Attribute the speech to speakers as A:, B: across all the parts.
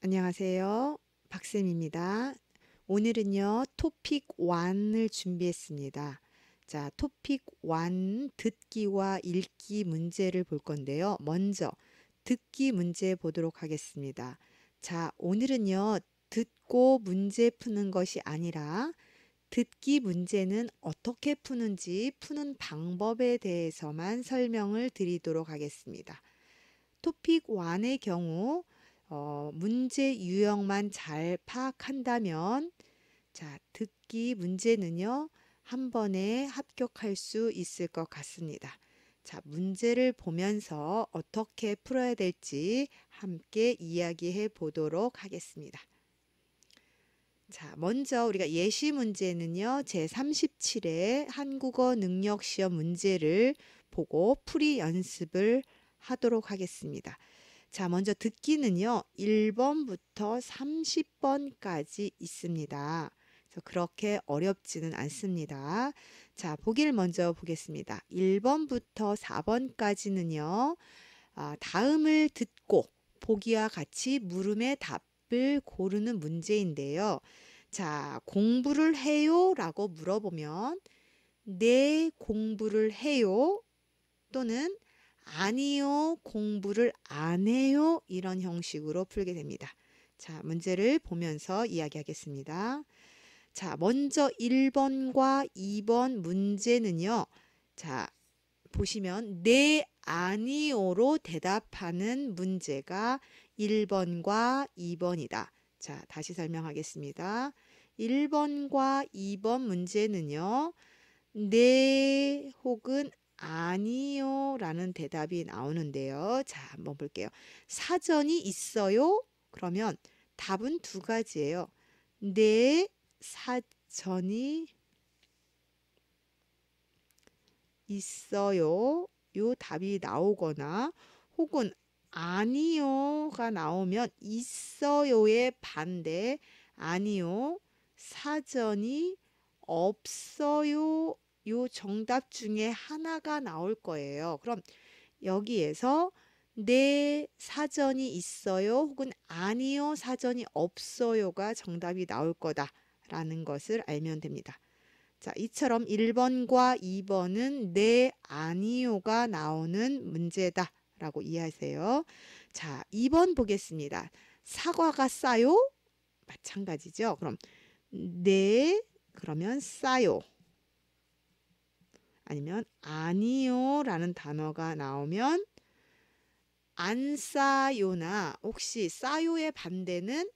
A: 안녕하세요. 박쌤입니다. 오늘은요, 토픽 1을 준비했습니다. 자, 토픽 1 듣기와 읽기 문제를 볼 건데요. 먼저 듣기 문제 보도록 하겠습니다. 자, 오늘은요, 듣고 문제 푸는 것이 아니라 듣기 문제는 어떻게 푸는지 푸는 방법에 대해서만 설명을 드리도록 하겠습니다. 토픽 1의 경우 문제 유형만 잘 파악한다면 자, 듣기 문제는요, 한 번에 합격할 수 있을 것 같습니다. 자, 문제를 보면서 어떻게 풀어야 될지 함께 이야기해 보도록 하겠습니다. 자, 먼저 우리가 예시 문제는요, 제37회 한국어 능력 시험 문제를 보고 풀이 연습을 하도록 하겠습니다. 자, 먼저 듣기는요, 1번부터 30번까지 있습니다. 그래서 그렇게 어렵지는 않습니다. 자, 보기를 먼저 보겠습니다. 1번부터 4번까지는요, 다음을 듣고 보기와 같이 물음의 답을 고르는 문제인데요. 자, 공부를 해요? 라고 물어보면, 네, 공부를 해요. 또는 아니요, 공부를 안 해요. 이런 형식으로 풀게 됩니다. 자, 문제를 보면서 이야기하겠습니다. 자, 먼저 1번과 2번 문제는요. 자, 보시면 네, 아니요로 대답하는 문제가 1번과 2번이다. 자, 다시 설명하겠습니다. 1번과 2번 문제는요. 네 혹은 아니요 라는 대답이 나오는데요. 자, 한번 볼게요. 사전이 있어요? 그러면 답은 두 가지예요. 네, 사전이 있어요. 요 답이 나오거나 혹은 아니요가 나오면 있어요의 반대 아니요, 사전이 없어요. 요 정답 중에 하나가 나올 거예요. 그럼 여기에서 네, 사전이 있어요. 혹은 아니요, 사전이 없어요가 정답이 나올 거다라는 것을 알면 됩니다. 자, 이처럼 1번과 2번은 네, 아니요가 나오는 문제다라고 이해하세요. 자, 2번 보겠습니다. 사과가 싸요? 마찬가지죠. 그럼 네, 그러면 싸요. 아니면 아니요 라는 단어가 나오면 안 싸요나 혹시 싸요의 반대는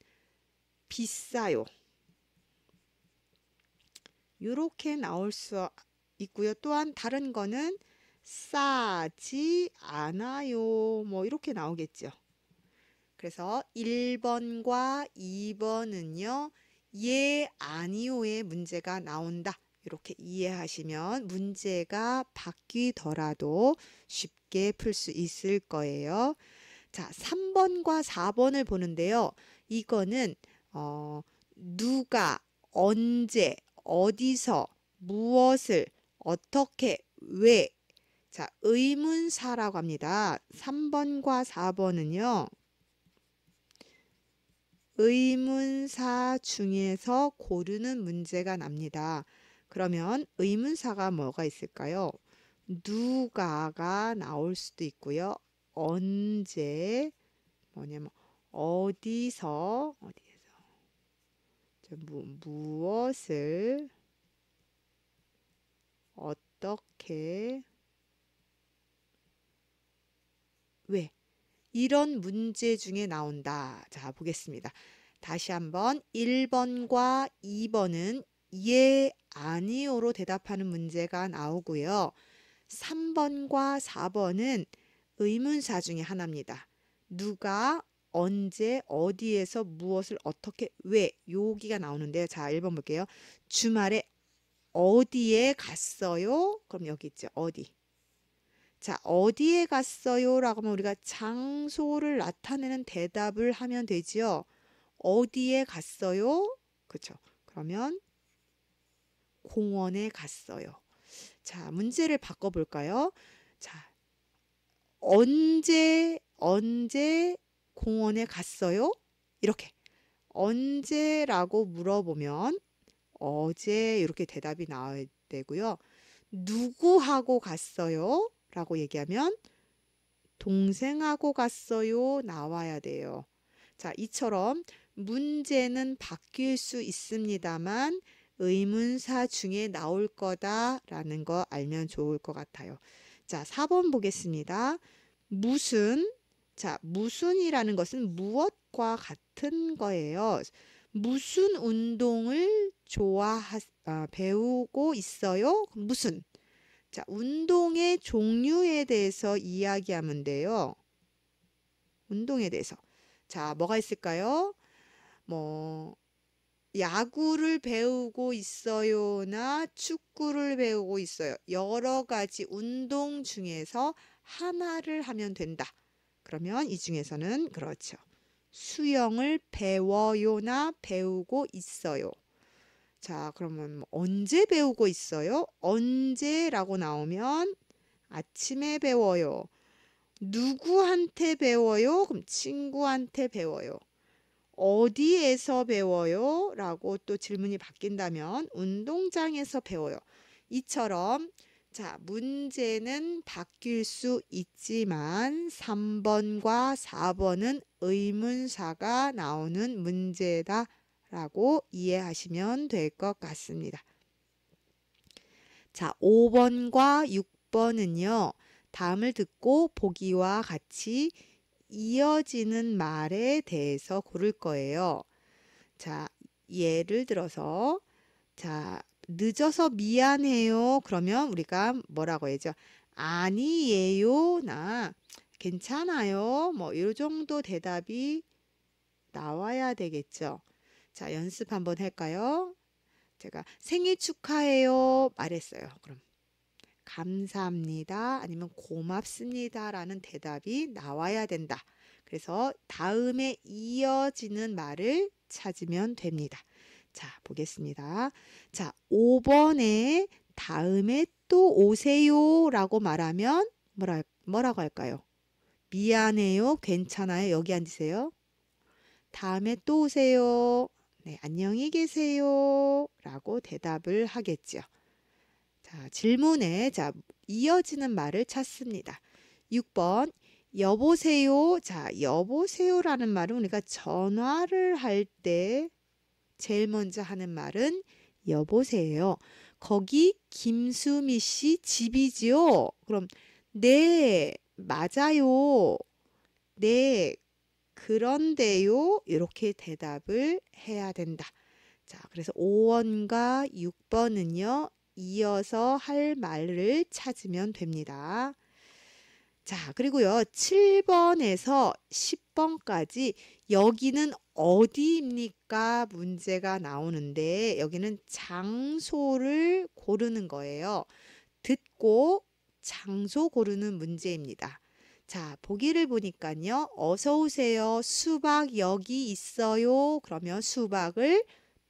A: 비싸요. 이렇게 나올 수 있고요. 또한 다른 거는 싸지 않아요. 뭐 이렇게 나오겠죠. 그래서 1번과 2번은요. 예, 아니요의 문제가 나온다. 이렇게 이해하시면 문제가 바뀌더라도 쉽게 풀 수 있을 거예요. 자, 3번과 4번을 보는데요. 이거는 누가, 언제, 어디서, 무엇을, 어떻게, 왜. 자, 의문사라고 합니다. 3번과 4번은요. 의문사 중에서 고르는 문제가 납니다. 그러면 의문사가 뭐가 있을까요? 누가가 나올 수도 있고요. 언제, 뭐냐면 어디서 무엇을 어떻게 왜 이런 문제 중에 나온다. 자, 보겠습니다. 다시 한번 1번과 2번은 예, 아니요로 대답하는 문제가 나오고요. 3번과 4번은 의문사 중에 하나입니다. 누가, 언제, 어디에서, 무엇을, 어떻게, 왜 여기가 나오는데요. 자, 1번 볼게요. 주말에 어디에 갔어요? 그럼 여기 있죠. 어디. 자, 어디에 갔어요? 라고 하면 우리가 장소를 나타내는 대답을 하면 되지요. 어디에 갔어요? 그렇죠. 그러면 공원에 갔어요. 자, 문제를 바꿔볼까요? 자, 언제 공원에 갔어요? 이렇게 언제라고 물어보면 어제 이렇게 대답이 나와야 되고요. 누구하고 갔어요? 라고 얘기하면 동생하고 갔어요. 나와야 돼요. 자, 이처럼 문제는 바뀔 수 있습니다만 의문사 중에 나올 거다라는 거 알면 좋을 것 같아요. 자, 4번 보겠습니다. 무슨, 자, 무슨이라는 것은 무엇과 같은 거예요. 무슨 운동을 배우고 있어요? 무슨? 자, 운동의 종류에 대해서 이야기하면 돼요. 운동에 대해서. 자, 뭐가 있을까요? 뭐, 야구를 배우고 있어요나 축구를 배우고 있어요. 여러 가지 운동 중에서 하나를 하면 된다. 그러면 이 중에서는 그렇죠. 수영을 배워요나 배우고 있어요. 자, 그러면 언제 배우고 있어요? 언제라고 나오면 아침에 배워요. 누구한테 배워요? 그럼 친구한테 배워요. 어디에서 배워요? 라고 또 질문이 바뀐다면 운동장에서 배워요. 이처럼 자, 문제는 바뀔 수 있지만 3번과 4번은 의문사가 나오는 문제다 라고 이해하시면 될 것 같습니다. 자, 5번과 6번은요. 다음을 듣고 보기와 같이 이어지는 말에 대해서 고를 거예요. 자, 예를 들어서 자, 늦어서 미안해요. 그러면 우리가 뭐라고 해야죠? 아니에요. 나 괜찮아요. 뭐 이 정도 대답이 나와야 되겠죠. 자, 연습 한번 할까요? 제가 생일 축하해요 말했어요. 그럼 감사합니다 아니면 고맙습니다 라는 대답이 나와야 된다. 그래서 다음에 이어지는 말을 찾으면 됩니다. 자, 보겠습니다. 자, 5번에 다음에 또 오세요 라고 말하면 뭐라고 할까요? 미안해요, 괜찮아요, 여기 앉으세요. 다음에 또 오세요. 네, 안녕히 계세요 라고 대답을 하겠죠. 자, 질문에 자, 이어지는 말을 찾습니다. 6번 여보세요. 자, 여보세요라는 말은 우리가 전화를 할 때 제일 먼저 하는 말은 여보세요. 거기 김수미 씨 집이지요? 그럼 네, 맞아요. 네, 그런데요. 이렇게 대답을 해야 된다. 자, 그래서 5번과 6번은요. 이어서 할 말을 찾으면 됩니다. 자, 그리고요. 7번에서 10번까지 여기는 어디입니까? 문제가 나오는데 여기는 장소를 고르는 거예요. 듣고 장소 고르는 문제입니다. 자, 보기를 보니까요. 어서 오세요. 수박 여기 있어요. 그러면 수박을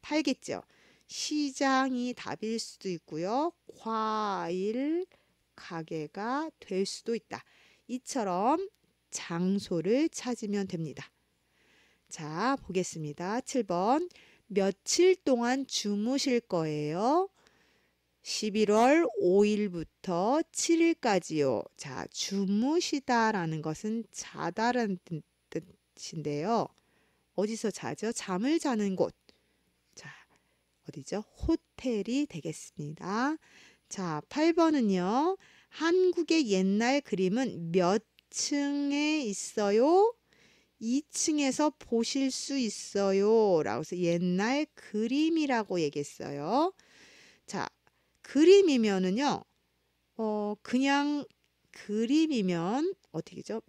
A: 팔겠죠. 시장이 답일 수도 있고요. 과일 가게가 될 수도 있다. 이처럼 장소를 찾으면 됩니다. 자, 보겠습니다. 7번. 며칠 동안 주무실 거예요? 11월 5일부터 7일까지요. 자, 주무시다라는 것은 자다라는 뜻인데요. 어디서 자죠? 잠을 자는 곳. 자, 어디죠? 호텔이 되겠습니다. 자, 8번은요. 한국의 옛날 그림은 몇 층에 있어요? 2층에서 보실 수 있어요. 라고 해서 옛날 그림이라고 얘기했어요. 자, 그림이면은요. 그냥 그림이면 어떻게죠?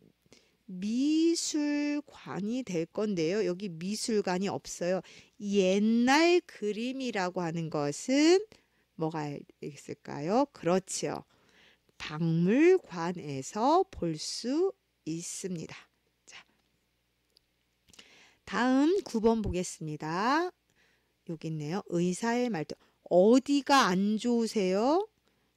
A: 미술관이 될 건데요. 여기 미술관이 없어요. 옛날 그림이라고 하는 것은 뭐가 있을까요? 그렇죠. 박물관에서 볼 수 있습니다. 자, 다음 9번 보겠습니다. 여기 있네요. 의사의 말도. 어디가 안 좋으세요?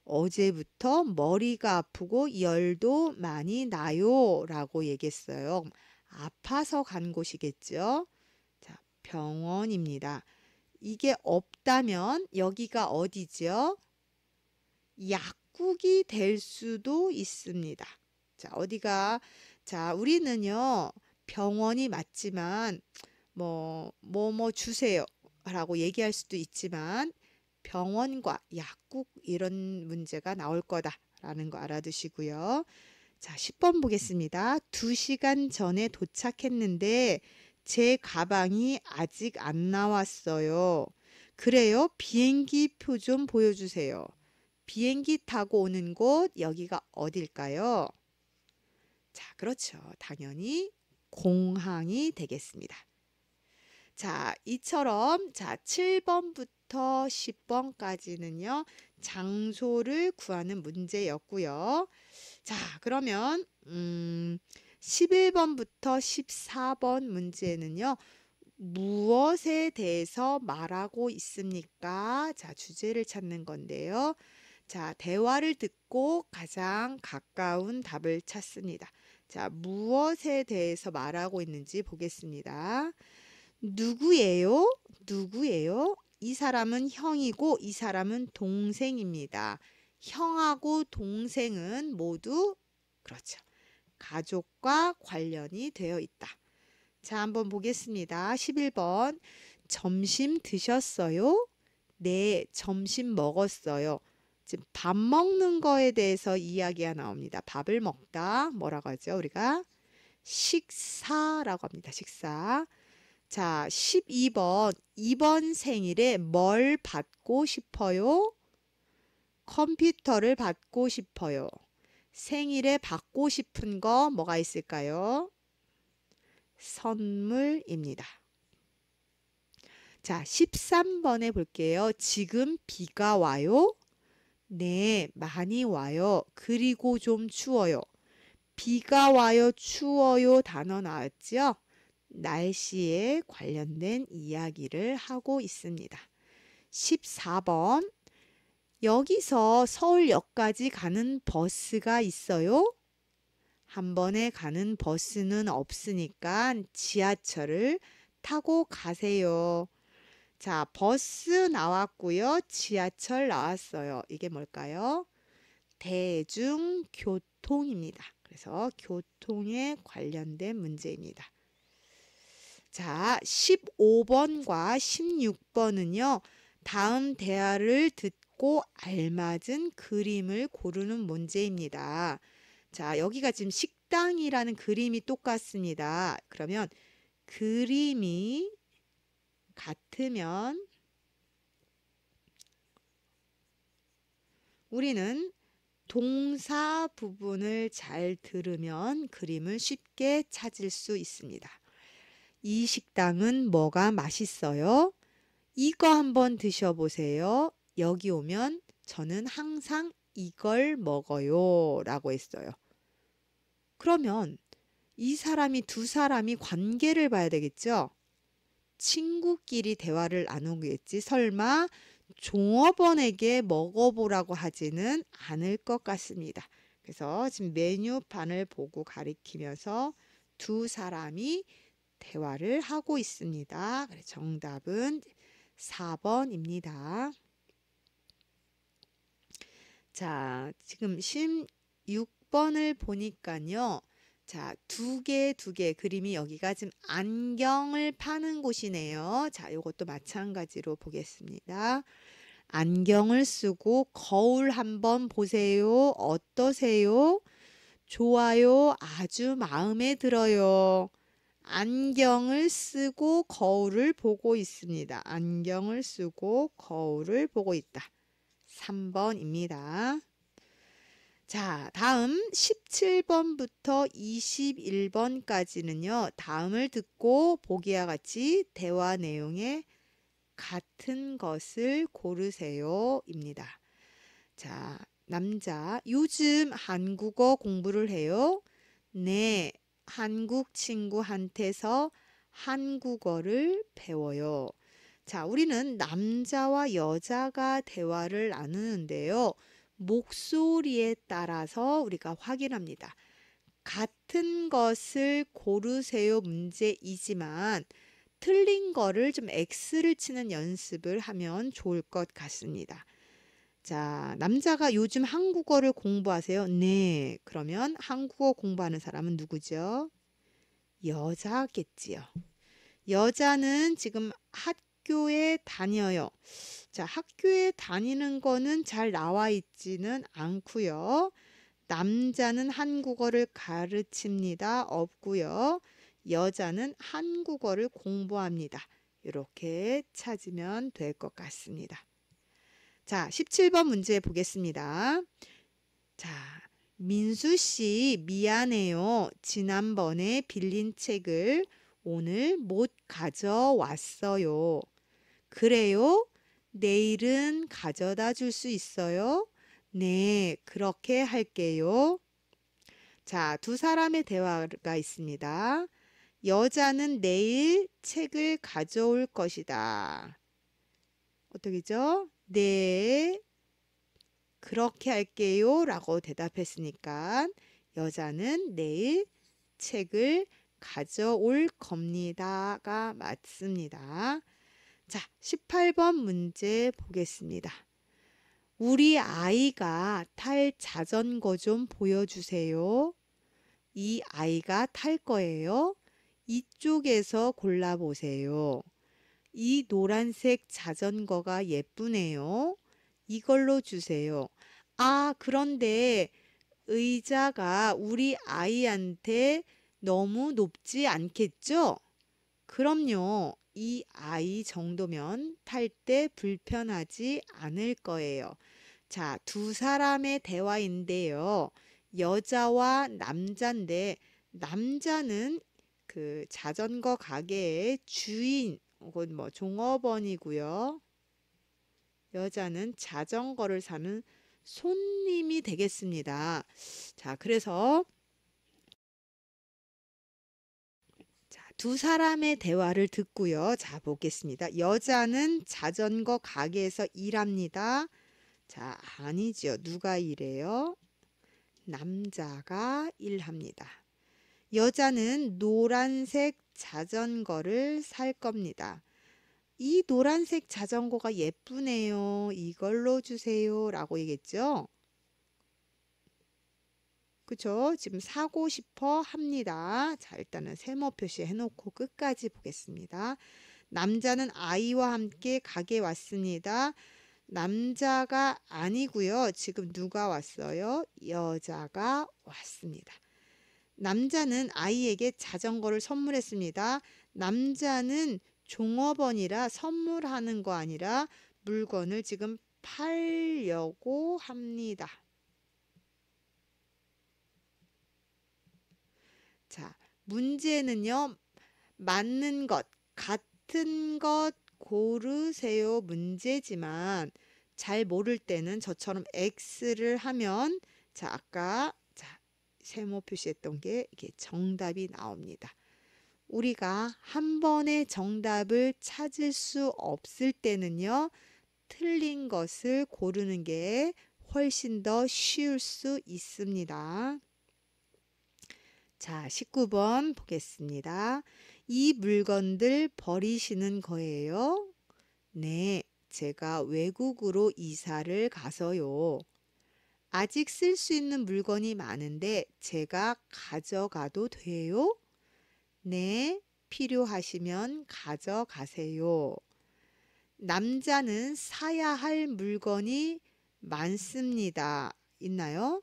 A: 어제부터 머리가 아프고 열도 많이 나요 라고 얘기했어요. 아파서 간 곳이겠죠. 병원입니다. 이게 없다면 여기가 어디죠? 약국이 될 수도 있습니다. 자, 어디가? 자, 우리는요, 병원이 맞지만, 뭐 주세요 라고 얘기할 수도 있지만, 병원과 약국 이런 문제가 나올 거다라는 거 알아두시고요. 자, 10번 보겠습니다. 2시간 전에 도착했는데 제 가방이 아직 안 나왔어요. 그래요? 비행기 표 좀 보여주세요. 비행기 타고 오는 곳, 여기가 어딜까요? 자, 그렇죠. 당연히 공항이 되겠습니다. 자, 이처럼 7번부터 10번까지는요. 장소를 구하는 문제였고요. 자, 그러면 11번부터 14번 문제는요. 무엇에 대해서 말하고 있습니까? 자, 주제를 찾는 건데요. 자, 대화를 듣고 가장 가까운 답을 찾습니다. 자, 무엇에 대해서 말하고 있는지 보겠습니다. 누구예요? 누구예요? 이 사람은 형이고 이 사람은 동생입니다. 형하고 동생은 모두 그렇죠. 가족과 관련이 되어 있다. 자, 한번 보겠습니다. 11번. 점심 드셨어요? 네, 점심 먹었어요. 지금 밥 먹는 거에 대해서 이야기가 나옵니다. 밥을 먹다. 뭐라고 하죠? 우리가 식사라고 합니다. 식사. 자, 12번. 이번 생일에 뭘 받고 싶어요? 컴퓨터를 받고 싶어요. 생일에 받고 싶은 거 뭐가 있을까요? 선물입니다. 자, 13번에 볼게요. 지금 비가 와요? 네, 많이 와요. 그리고 좀 추워요. 비가 와요, 추워요 단어 나왔죠? 날씨에 관련된 이야기를 하고 있습니다. 14번. 여기서 서울역까지 가는 버스가 있어요? 한 번에 가는 버스는 없으니까 지하철을 타고 가세요. 자, 버스 나왔고요. 지하철 나왔어요. 이게 뭘까요? 대중교통입니다. 그래서 교통에 관련된 문제입니다. 자, 15번과 16번은요. 다음 대화를 듣고 알맞은 그림을 고르는 문제입니다. 자, 여기가 지금 식당이라는 그림이 똑같습니다. 그러면 그림이 같으면 우리는 동사 부분을 잘 들으면 그림을 쉽게 찾을 수 있습니다. 이 식당은 뭐가 맛있어요? 이거 한번 드셔보세요. 여기 오면 저는 항상 이걸 먹어요 라고 했어요. 그러면 이 사람이 두 사람이 관계를 봐야 되겠죠? 친구끼리 대화를 나누겠지. 설마 종업원에게 먹어보라고 하지는 않을 것 같습니다. 그래서 지금 메뉴판을 보고 가리키면서 두 사람이 대화를 하고 있습니다. 그래서 정답은 4번입니다. 자, 지금 16번을 보니까요. 자, 두 개 그림이 여기가 지금 안경을 파는 곳이네요. 자, 이것도 마찬가지로 보겠습니다. 안경을 쓰고 거울 한번 보세요. 어떠세요? 좋아요. 아주 마음에 들어요. 안경을 쓰고 거울을 보고 있습니다. 안경을 쓰고 거울을 보고 있다. 3번입니다. 자, 다음 17번부터 21번까지는요. 다음을 듣고 보기와 같이 대화 내용에 같은 것을 고르세요 입니다. 자, 남자. 요즘 한국어 공부를 해요? 네, 한국 친구한테서 한국어를 배워요. 자, 우리는 남자와 여자가 대화를 나누는데요. 목소리에 따라서 우리가 확인합니다. 같은 것을 고르세요 문제이지만 틀린 거를 좀 X를 치는 연습을 하면 좋을 것 같습니다. 자, 남자가 요즘 한국어를 공부하세요? 네. 그러면 한국어 공부하는 사람은 누구죠? 여자겠지요. 여자는 지금 학교에 다녀요. 자, 학교에 다니는 거는 잘 나와 있지는 않고요. 남자는 한국어를 가르칩니다. 없고요. 여자는 한국어를 공부합니다. 이렇게 찾으면 될 것 같습니다. 자, 17번 문제 보겠습니다. 자, 민수 씨 미안해요. 지난번에 빌린 책을 오늘 못 가져왔어요. 그래요? 내일은 가져다 줄 수 있어요? 네, 그렇게 할게요. 자, 두 사람의 대화가 있습니다. 여자는 내일 책을 가져올 것이다. 어떻게죠? 네, 그렇게 할게요. 라고 대답했으니까 여자는 내일 책을 가져올 겁니다가 맞습니다. 자, 18번 문제 보겠습니다. 우리 아이가 탈 자전거 좀 보여주세요. 이 아이가 탈 거예요. 이쪽에서 골라보세요. 이 노란색 자전거가 예쁘네요. 이걸로 주세요. 아, 그런데 의자가 우리 아이한테 너무 높지 않겠죠? 그럼요. 이 아이 정도면 탈 때 불편하지 않을 거예요. 자, 두 사람의 대화인데요. 여자와 남자인데 남자는 그 자전거 가게의 주인 혹은 뭐 종업원이고요. 여자는 자전거를 사는 손님이 되겠습니다. 자, 그래서 두 사람의 대화를 듣고요. 자, 보겠습니다. 여자는 자전거 가게에서 일합니다. 자, 아니죠. 누가 일해요? 남자가 일합니다. 여자는 노란색 자전거를 살 겁니다. 이 노란색 자전거가 예쁘네요. 이걸로 주세요. 라고 얘기했죠. 그쵸? 지금 사고 싶어 합니다. 자, 일단은 세모 표시 해놓고 끝까지 보겠습니다. 남자는 아이와 함께 가게 왔습니다. 남자가 아니고요. 지금 누가 왔어요? 여자가 왔습니다. 남자는 아이에게 자전거를 선물했습니다. 남자는 종업원이라 선물하는 거 아니라 물건을 지금 팔려고 합니다. 자, 문제는요. 맞는 것, 같은 것 고르세요 문제지만 잘 모를 때는 저처럼 X를 하면 자, 아까 세모 표시했던 게 이게 정답이 나옵니다. 우리가 한 번에 정답을 찾을 수 없을 때는요. 틀린 것을 고르는 게 훨씬 더 쉬울 수 있습니다. 자, 19번 보겠습니다. 이 물건들 버리시는 거예요? 네, 제가 외국으로 이사를 가서요. 아직 쓸 수 있는 물건이 많은데 제가 가져가도 돼요? 네, 필요하시면 가져가세요. 남자는 사야 할 물건이 많습니다. 있나요?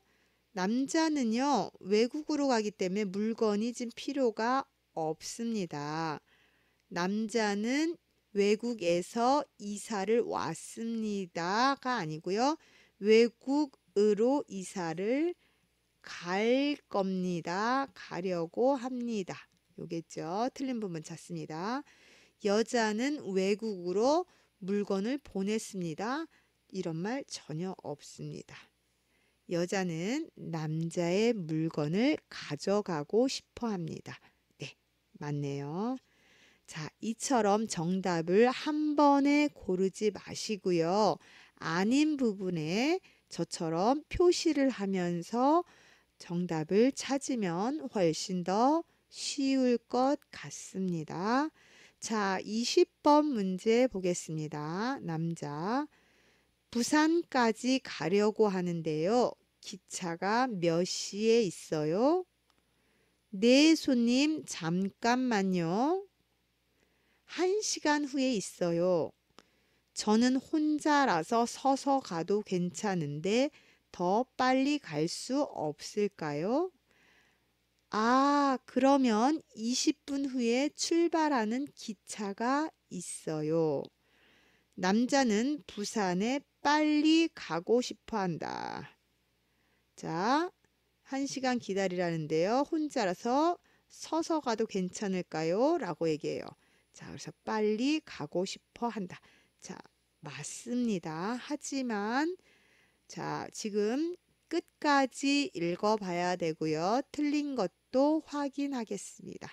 A: 남자는요, 외국으로 가기 때문에 물건이 지금 필요가 없습니다. 남자는 외국에서 이사를 왔습니다가 아니고요. 외국으로 이사를 갈 겁니다. 가려고 합니다. 요겠죠. 틀린 부분 찾습니다. 여자는 외국으로 물건을 보냈습니다. 이런 말 전혀 없습니다. 여자는 남자의 물건을 가져가고 싶어 합니다. 네, 맞네요. 자, 이처럼 정답을 한 번에 고르지 마시고요. 아닌 부분에 저처럼 표시를 하면서 정답을 찾으면 훨씬 더 쉬울 것 같습니다. 자, 20번 문제 보겠습니다. 남자. 부산까지 가려고 하는데요. 기차가 몇 시에 있어요? 네, 손님, 잠깐만요. 1시간 후에 있어요. 저는 혼자라서 서서 가도 괜찮은데 더 빨리 갈 수 없을까요? 아, 그러면 20분 후에 출발하는 기차가 있어요. 남자는 부산에 빨리 가고 싶어 한다. 자, 1시간 기다리라는데요. 혼자라서 서서 가도 괜찮을까요? 라고 얘기해요. 자, 그래서 빨리 가고 싶어 한다. 자, 맞습니다. 하지만 자, 지금 끝까지 읽어봐야 되고요. 틀린 것도 확인하겠습니다.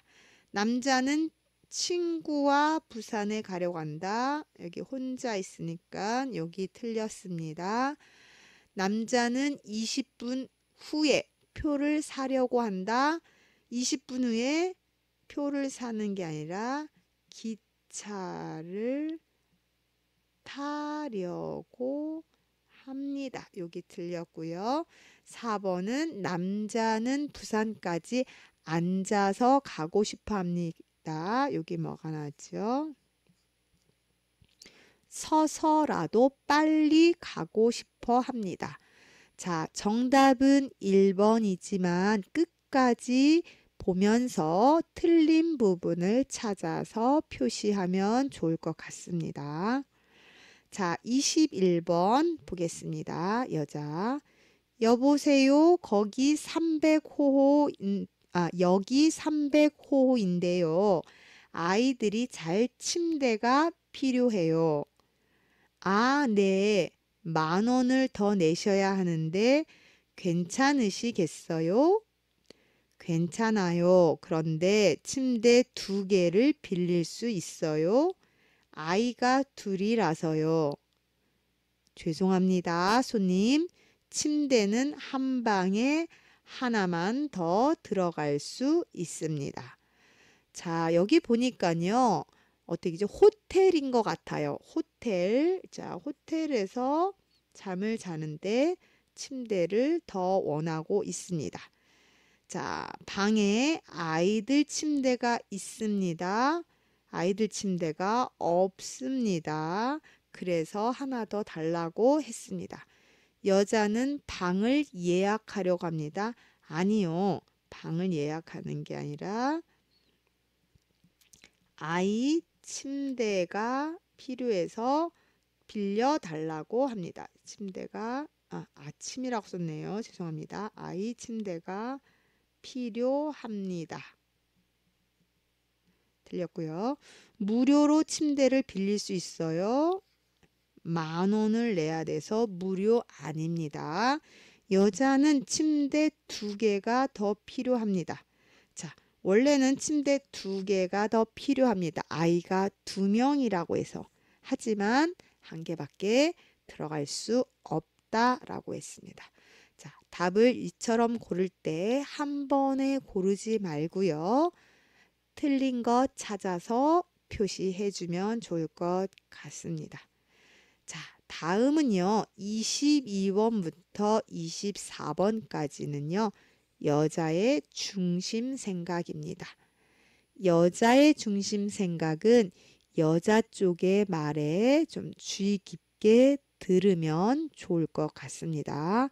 A: 남자는 친구와 부산에 가려고 한다. 여기 혼자 있으니까 여기 틀렸습니다. 남자는 20분 후에 표를 사려고 한다. 20분 후에 표를 사는 게 아니라 기차를 타려고 합니다. 여기 틀렸고요. 4번은 남자는 부산까지 앉아서 가고 싶어 합니다. 여기 뭐가 나왔죠? 서서라도 빨리 가고 싶어 합니다. 자, 정답은 1번이지만 끝까지 보면서 틀린 부분을 찾아서 표시하면 좋을 것 같습니다. 자, 21번 보겠습니다. 여자. 여보세요. 거기 300호호, 여기 300호호인데요. 아이들이 잘 침대가 필요해요. 아, 네. 10,000원을 더 내셔야 하는데 괜찮으시겠어요? 괜찮아요. 그런데 침대 2개를 빌릴 수 있어요? 아이가 2이라서요. 죄송합니다, 손님. 침대는 한 방에 하나만 더 들어갈 수 있습니다. 자, 여기 보니까요. 어떻게 이제 호텔인 것 같아요. 호텔. 자, 호텔에서 잠을 자는데 침대를 더 원하고 있습니다. 자, 방에 아이들 침대가 있습니다. 아이들 침대가 없습니다. 그래서 하나 더 달라고 했습니다. 여자는 방을 예약하려고 합니다. 아니요. 방을 예약하는 게 아니라 아이 침대가 필요해서 빌려달라고 합니다. 침대가 아침이라고 썼네요. 죄송합니다. 아이 침대가 필요합니다. 틀렸고요. 무료로 침대를 빌릴 수 있어요. 10,000원을 내야 돼서 무료 아닙니다. 여자는 침대 2개가 더 필요합니다. 자, 원래는 침대 2개가 더 필요합니다. 아이가 2명이라고 해서. 하지만 1개밖에 들어갈 수 없다라고 했습니다. 자, 답을 이처럼 고를 때 한 번에 고르지 말고요. 틀린 것 찾아서 표시해 주면 좋을 것 같습니다. 자, 다음은요. 22번부터 24번까지는요. 여자의 중심 생각입니다. 여자의 중심 생각은 여자 쪽의 말에 좀 주의 깊게 들으면 좋을 것 같습니다.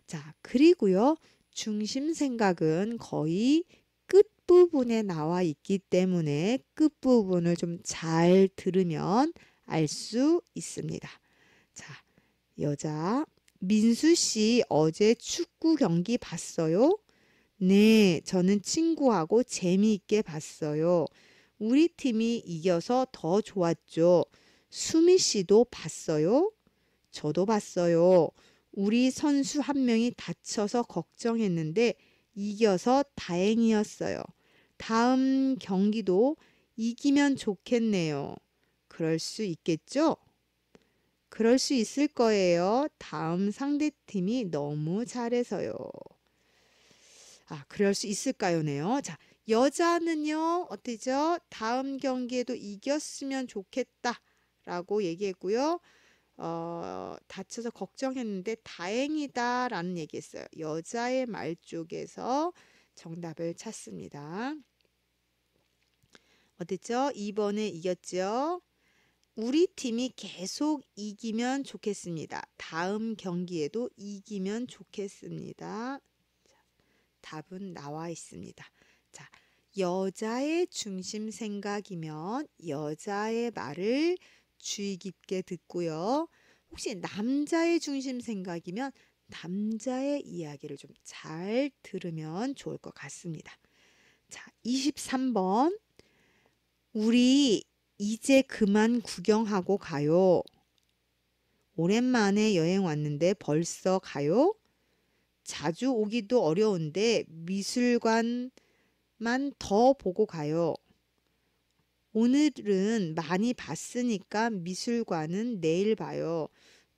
A: 자, 그리고요. 중심 생각은 거의 끝부분에 나와 있기 때문에 끝부분을 좀 잘 들으면 알 수 있습니다. 자, 여자. 민수 씨 어제 축구 경기 봤어요? 네, 저는 친구하고 재미있게 봤어요. 우리 팀이 이겨서 더 좋았죠. 수미 씨도 봤어요? 저도 봤어요. 우리 선수 한 명이 다쳐서 걱정했는데 이겨서 다행이었어요. 다음 경기도 이기면 좋겠네요. 그럴 수 있겠죠? 그럴 수 있을 거예요. 다음 상대팀이 너무 잘해서요. 아, 그럴 수 있을까요?네요. 자, 여자는요, 어때죠? 다음 경기에도 이겼으면 좋겠다 라고 얘기했고요. 다쳐서 걱정했는데 다행이다 라는 얘기했어요. 여자의 말 쪽에서 정답을 찾습니다. 어땠죠? 2번에 이겼죠? 우리 팀이 계속 이기면 좋겠습니다. 다음 경기에도 이기면 좋겠습니다. 답은 나와 있습니다. 자, 여자의 중심 생각이면 여자의 말을 주의 깊게 듣고요. 혹시 남자의 중심 생각이면 남자의 이야기를 좀 잘 들으면 좋을 것 같습니다. 자, 23번. 우리 이제 그만 구경하고 가요. 오랜만에 여행 왔는데 벌써 가요? 자주 오기도 어려운데 미술관만 더 보고 가요. 오늘은 많이 봤으니까 미술관은 내일 봐요.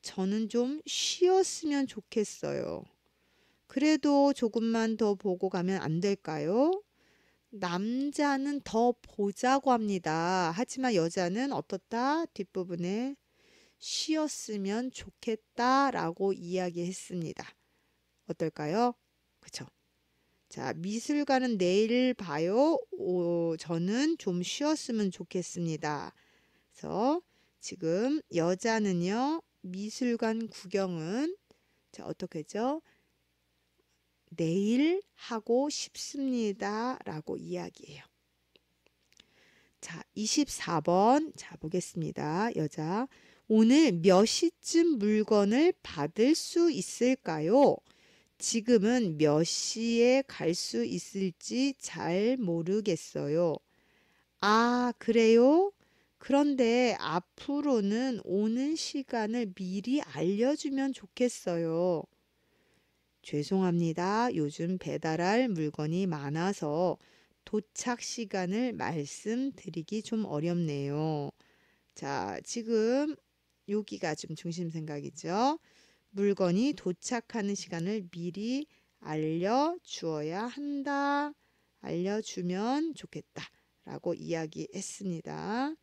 A: 저는 좀 쉬었으면 좋겠어요. 그래도 조금만 더 보고 가면 안 될까요? 남자는 더 보자고 합니다. 하지만 여자는 어떻다? 뒷부분에 쉬었으면 좋겠다라고 이야기했습니다. 어떨까요? 그쵸? 자, 미술관은 내일 봐요. 저는 좀 쉬었으면 좋겠습니다. 그래서 지금 여자는요, 미술관 구경은 자, 어떻게죠? 내일 하고 싶습니다. 라고 이야기해요. 자, 24번. 자, 보겠습니다. 여자. 오늘 몇 시쯤 물건을 받을 수 있을까요? 지금은 몇 시에 갈 수 있을지 잘 모르겠어요. 아, 그래요? 그런데 앞으로는 오는 시간을 미리 알려주면 좋겠어요. 죄송합니다. 요즘 배달할 물건이 많아서 도착 시간을 말씀드리기 좀 어렵네요. 자, 지금 여기가 좀 중심 생각이죠. 물건이 도착하는 시간을 미리 알려주어야 한다. 알려주면 좋겠다. 라고 이야기했습니다.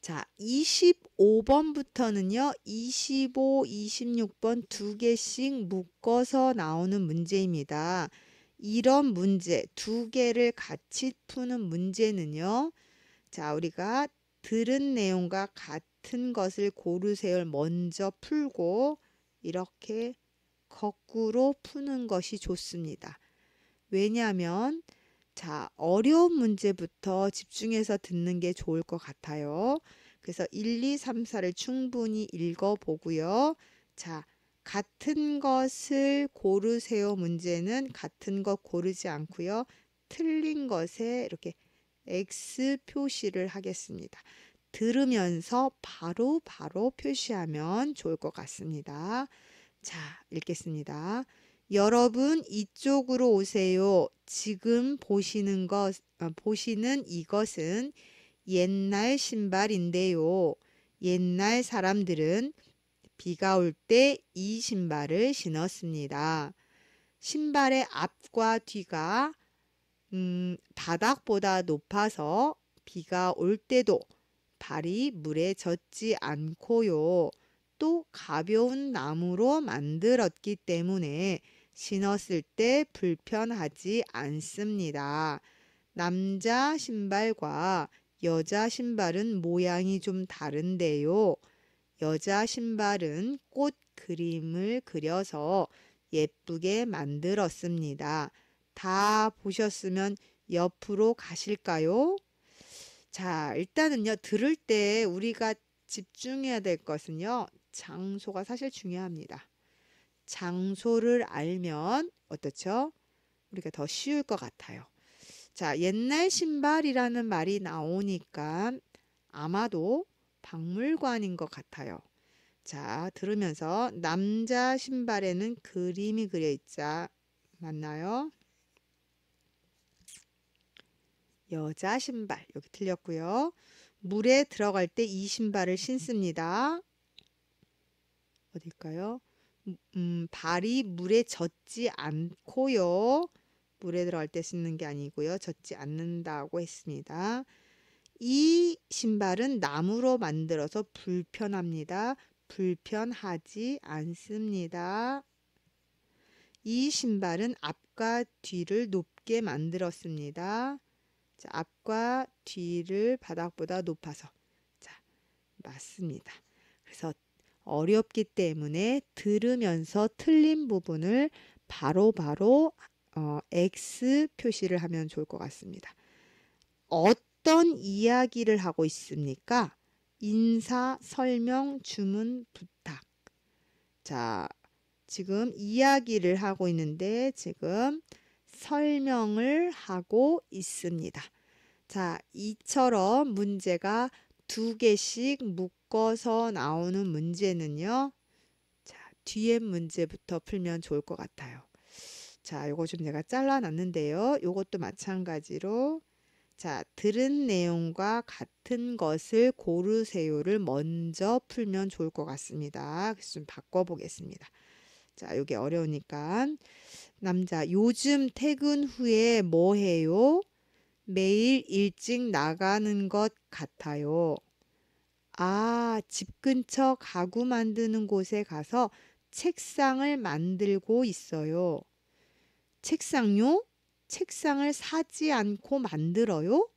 A: 자, 25번부터는요. 25, 26번 두 개씩 묶어서 나오는 문제입니다. 이런 문제 두 개를 같이 푸는 문제는요. 자, 우리가 들은 내용과 같은 것을 고르세요를 먼저 풀고 이렇게 거꾸로 푸는 것이 좋습니다. 왜냐하면 자, 어려운 문제부터 집중해서 듣는 게 좋을 것 같아요. 그래서 1, 2, 3, 4를 충분히 읽어보고요. 자, 같은 것을 고르세요 문제는 같은 것 고르지 않고요. 틀린 것에 이렇게 X 표시를 하겠습니다. 들으면서 바로 표시하면 좋을 것 같습니다. 자, 읽겠습니다. 여러분 이쪽으로 오세요. 지금 보시는 이것은 옛날 신발인데요. 옛날 사람들은 비가 올 때 이 신발을 신었습니다. 신발의 앞과 뒤가 바닥보다 높아서 비가 올 때도 발이 물에 젖지 않고요. 또 가벼운 나무로 만들었기 때문에 신었을 때 불편하지 않습니다. 남자 신발과 여자 신발은 모양이 좀 다른데요. 여자 신발은 꽃 그림을 그려서 예쁘게 만들었습니다. 다 보셨으면 옆으로 가실까요? 자, 일단은요, 들을 때 우리가 집중해야 될 것은요, 장소가 사실 중요합니다. 장소를 알면 어떻죠? 우리가 더 쉬울 것 같아요. 자, 옛날 신발이라는 말이 나오니까 아마도 박물관인 것 같아요. 자, 들으면서 남자 신발에는 그림이 그려 있자. 맞나요? 여자 신발. 여기 틀렸고요. 물에 들어갈 때 이 신발을 신습니다. 어딜까요? 발이 물에 젖지 않고요. 물에 들어갈 때 쓰는 게 아니고요. 젖지 않는다고 했습니다. 이 신발은 나무로 만들어서 불편합니다. 불편하지 않습니다. 이 신발은 앞과 뒤를 높게 만들었습니다. 자, 앞과 뒤를 바닥보다 높아서. 자, 맞습니다. 그래서 어렵기 때문에 들으면서 틀린 부분을 바로바로 X 표시를 하면 좋을 것 같습니다. 어떤 이야기를 하고 있습니까? 인사, 설명, 주문, 부탁. 자, 지금 이야기를 하고 있는데 지금 설명을 하고 있습니다. 자, 이처럼 문제가 2개씩 묶어서 나오는 문제는요. 자, 뒤에 문제부터 풀면 좋을 것 같아요. 자, 요거 좀 제가 잘라놨는데요. 요것도 마찬가지로 자, 들은 내용과 같은 것을 고르세요를 먼저 풀면 좋을 것 같습니다. 그래서 좀 바꿔보겠습니다. 자, 요게 어려우니까 남자, 요즘 퇴근 후에 뭐 해요? 매일 일찍 나가는 것 같아요. 아, 집 근처 가구 만드는 곳에 가서 책상을 만들고 있어요. 책상요? 책상을 사지 않고 만들어요?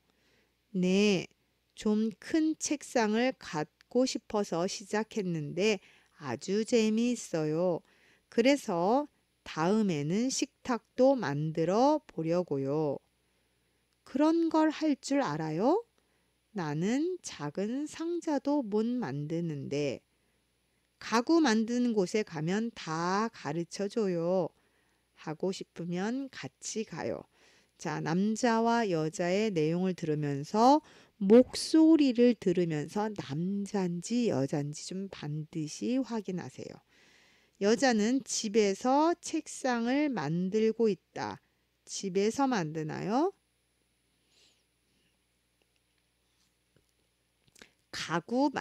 A: 네, 좀 큰 책상을 갖고 싶어서 시작했는데 아주 재미있어요. 그래서 다음에는 식탁도 만들어 보려고요. 그런 걸 할 줄 알아요? 나는 작은 상자도 못 만드는데 가구 만드는 곳에 가면 다 가르쳐 줘요. 하고 싶으면 같이 가요. 자, 남자와 여자의 내용을 들으면서 목소리를 들으면서 남자인지 여자인지 좀 반드시 확인하세요. 여자는 집에서 책상을 만들고 있다. 집에서 만드나요? 가구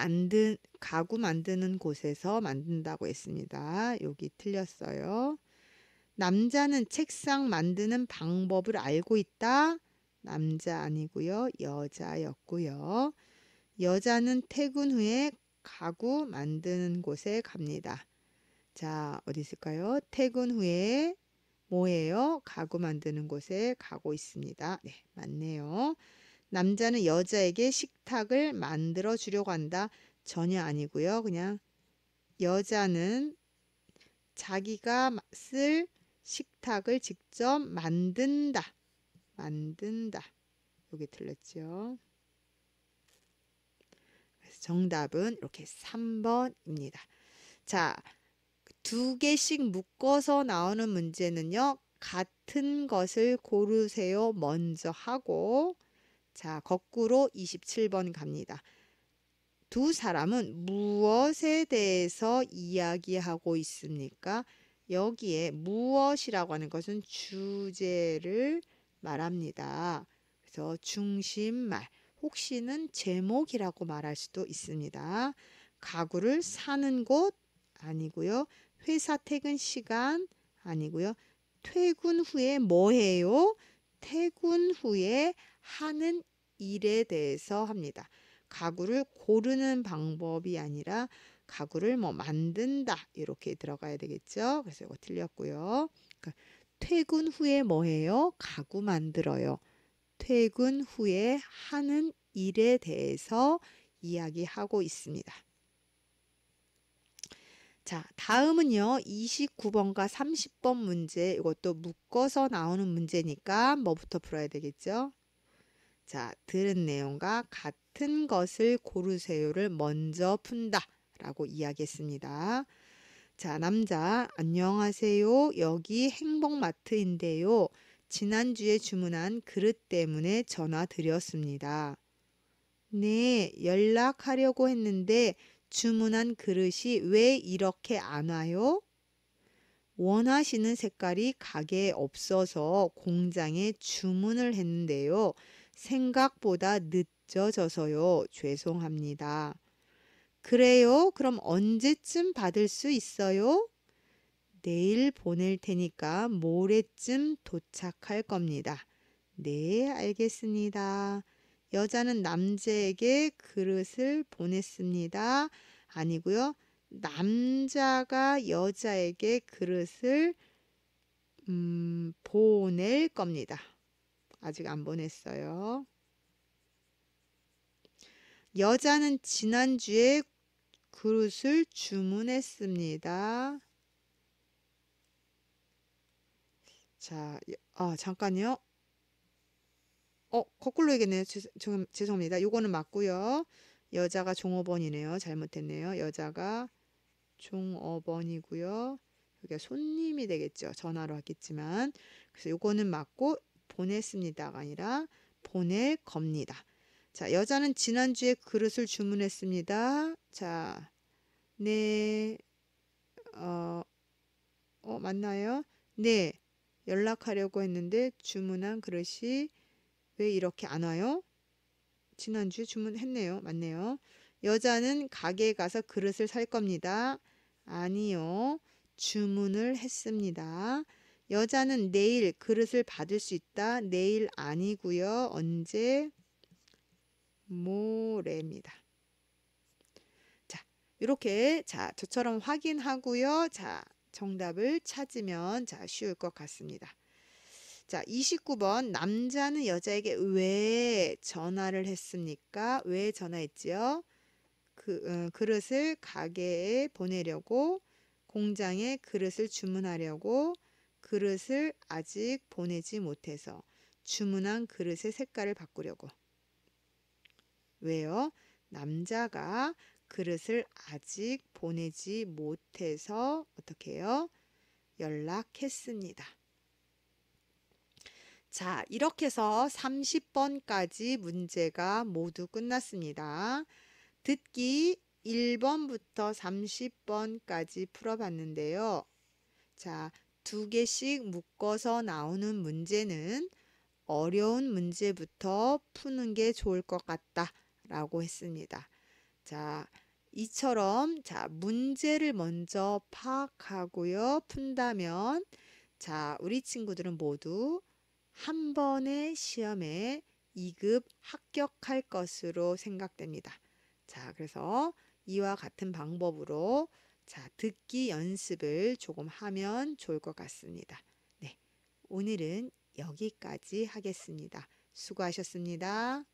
A: 만드는 곳에서 만든다고 했습니다. 여기 틀렸어요. 남자는 책상 만드는 방법을 알고 있다. 남자 아니고요. 여자였고요. 여자는 퇴근 후에 가구 만드는 곳에 갑니다. 자, 어디 있을까요? 퇴근 후에 뭐예요? 가구 만드는 곳에 가고 있습니다. 네, 맞네요. 남자는 여자에게 식탁을 만들어 주려고 한다. 전혀 아니고요. 그냥 여자는 자기가 쓸 식탁을 직접 만든다. 만든다. 여기 틀렸죠. 그래서 정답은 이렇게 3번입니다. 자, 2개씩 묶어서 나오는 문제는요. 같은 것을 고르세요. 먼저 하고 자, 거꾸로 27번 갑니다. 두 사람은 무엇에 대해서 이야기하고 있습니까? 여기에 무엇이라고 하는 것은 주제를 말합니다. 그래서 중심말, 혹시는 제목이라고 말할 수도 있습니다. 가구를 사는 곳 아니고요. 회사 퇴근 시간 아니고요. 퇴근 후에 뭐 해요? 퇴근 후에 하는 일에 대해서 합니다. 가구를 고르는 방법이 아니라 가구를 뭐 만든다 이렇게 들어가야 되겠죠. 그래서 이거 틀렸고요. 그러니까 퇴근 후에 뭐 해요? 가구 만들어요. 퇴근 후에 하는 일에 대해서 이야기하고 있습니다. 자, 다음은요. 29번과 30번 문제 이것도 묶어서 나오는 문제니까 뭐부터 풀어야 되겠죠? 자, 들은 내용과 같은 것을 고르세요를 먼저 푼다 라고 이야기했습니다. 자, 남자, 안녕하세요. 여기 행복마트인데요. 지난주에 주문한 그릇 때문에 전화 드렸습니다. 네, 연락하려고 했는데 주문한 그릇이 왜 이렇게 안 와요? 원하시는 색깔이 가게에 없어서 공장에 주문을 했는데요. 생각보다 늦어져서요. 죄송합니다. 그래요? 그럼 언제쯤 받을 수 있어요? 내일 보낼 테니까 모레쯤 도착할 겁니다. 네, 알겠습니다. 여자는 남자에게 그릇을 보냈습니다. 아니고요. 남자가 여자에게 그릇을 보낼 겁니다. 아직 안 보냈어요. 여자는 지난주에 그릇을 주문했습니다. 자, 잠깐요. 거꾸로 얘기했네요. 죄송합니다. 요거는 맞고요. 여자가 종업원이네요. 잘못했네요. 여자가 종업원이고요. 여기가 손님이 되겠죠. 전화로 왔겠지만. 그래서 요거는 맞고 보냈습니다가 아니라 보낼 겁니다. 자, 여자는 지난주에 그릇을 주문했습니다. 자, 네, 맞나요? 네, 연락하려고 했는데 주문한 그릇이 왜 이렇게 안 와요? 지난주에 주문했네요. 맞네요. 여자는 가게에 가서 그릇을 살 겁니다. 아니요. 주문을 했습니다. 여자는 내일 그릇을 받을 수 있다. 내일 아니고요. 언제? 모레입니다. 자, 이렇게 저처럼 확인하고요. 자, 정답을 찾으면 쉬울 것 같습니다. 자, 29번 남자는 여자에게 왜 전화를 했습니까? 왜 전화했지요? 그릇을 가게에 보내려고, 공장에 그릇을 주문하려고, 그릇을 아직 보내지 못해서, 주문한 그릇의 색깔을 바꾸려고. 왜요? 남자가 그릇을 아직 보내지 못해서 어떻게 해요? 연락했습니다. 자, 이렇게 해서 30번까지 문제가 모두 끝났습니다. 듣기 1번부터 30번까지 풀어봤는데요. 자, 2개씩 묶어서 나오는 문제는 어려운 문제부터 푸는 게 좋을 것 같다 라고 했습니다. 자, 이처럼 문제를 먼저 파악하고요. 푼다면 우리 친구들은 모두 한 번의 시험에 2급 합격할 것으로 생각됩니다. 자, 그래서 이와 같은 방법으로 듣기 연습을 조금 하면 좋을 것 같습니다. 네, 오늘은 여기까지 하겠습니다. 수고하셨습니다.